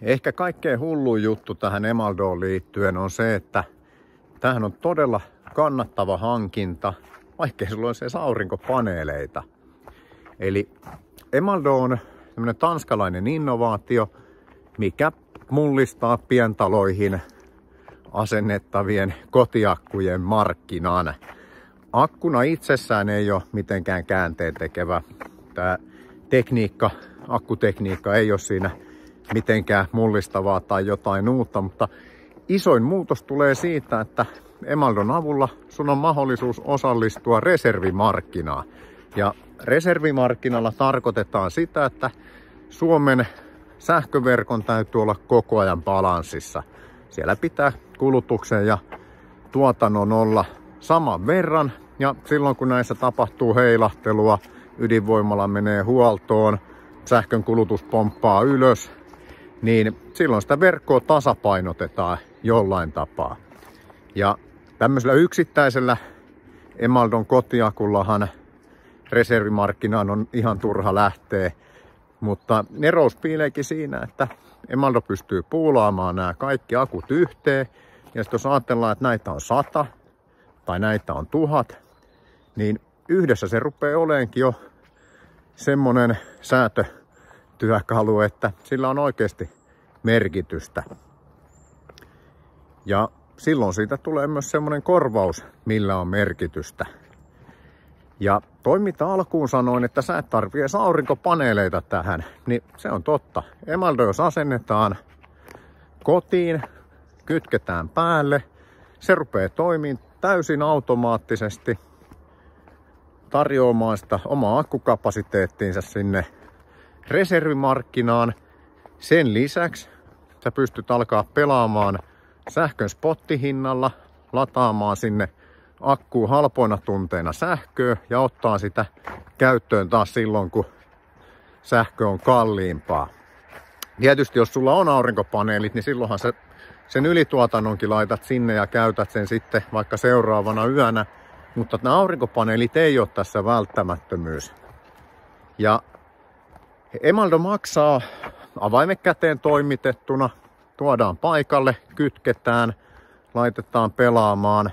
Ehkä kaikkein hulluin juttu tähän Emaldoon liittyen on se, että tämähän on todella kannattava hankinta, vaikkei sulla olisi edes aurinkopaneeleita. Eli Emaldo on tämmöinen tanskalainen innovaatio, mikä mullistaa pientaloihin asennettavien kotiakkujen markkinan. Akkuna itsessään ei ole mitenkään käänteentekevä. Tämä akkutekniikka ei ole siinä mitenkään mullistavaa tai jotain uutta, mutta isoin muutos tulee siitä, että Emaldon avulla sun on mahdollisuus osallistua reservimarkkinaan. Ja reservimarkkinalla tarkoitetaan sitä, että Suomen sähköverkon täytyy olla koko ajan balanssissa. Siellä pitää kulutuksen ja tuotannon olla saman verran. Ja silloin kun näissä tapahtuu heilahtelua, ydinvoimala menee huoltoon, sähkön kulutus pomppaa ylös, niin silloin sitä verkkoa tasapainotetaan jollain tapaa. Ja tämmöisellä yksittäisellä Emaldon kotiakullahan reservimarkkinaan on ihan turha lähteä, mutta nerous piileekin siinä, että Emaldo pystyy puulaamaan nämä kaikki akut yhteen. Ja sitten jos ajatellaan, että näitä on 100 tai näitä on 1000, niin yhdessä se rupeaa oleenkin jo semmonen säätötyökalu, että sillä on oikeasti merkitystä. Ja silloin siitä tulee myös semmonen korvaus, millä on merkitystä. Ja toi mitä alkuun sanoin, että sä et tarvitse edes aurinkopaneeleita tähän, niin se on totta. Emaldo jos asennetaan kotiin, kytketään päälle, se rupeaa toimimaan täysin automaattisesti, tarjoamaan sitä omaa akkukapasiteettiinsa sinne reservimarkkinaan. Sen lisäksi sä pystyt alkaa pelaamaan sähkön spottihinnalla, lataamaan sinne akkuun halpoina tunteina sähköä ja ottaa sitä käyttöön taas silloin, kun sähkö on kalliimpaa. Tietysti jos sulla on aurinkopaneelit, niin silloinhan sen ylituotannonkin laitat sinne ja käytät sen sitten vaikka seuraavana yönä. Mutta nämä aurinkopaneelit ei ole tässä välttämättömyys. Ja Emaldo maksaa avaimet käteen toimitettuna, tuodaan paikalle, kytketään, laitetaan pelaamaan.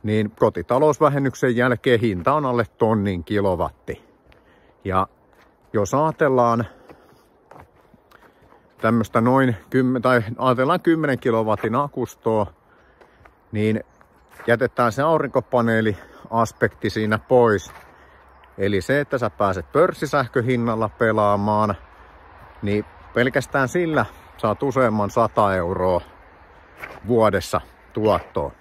Niin kotitalousvähennyksen jälkeen hinta on alle 1 000 kilowatti. Ja jos ajatellaan tämmöistä ajatellaan 10 kilowatin akustoa, niin jätetään se aurinkopaneeliaspekti siinä pois. Eli se, että sä pääset pörssisähköhinnalla pelaamaan, niin pelkästään sillä saat useamman 100 euroa vuodessa tuottoa.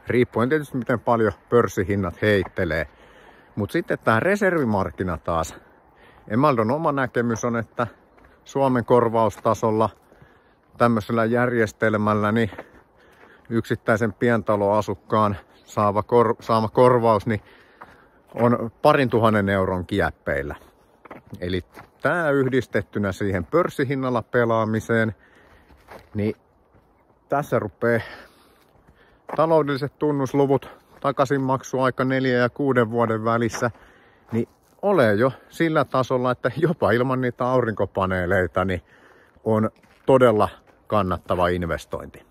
Riippuen tietysti miten paljon pörssihinnat heittelee. Mutta sitten tämä reservimarkkina taas. Emaldon oma näkemys on, että Suomen korvaustasolla tämmöisellä järjestelmällä niin yksittäisen pientaloasukkaan saama korvaus niin on 2 000 euron kieppeillä. Eli tämä yhdistettynä siihen pörssihinnalla pelaamiseen, niin tässä rupeaa taloudelliset tunnusluvut, takaisinmaksuaika 4 ja 6 vuoden välissä, niin ole jo sillä tasolla, että jopa ilman niitä aurinkopaneeleita niin on todella kannattava investointi.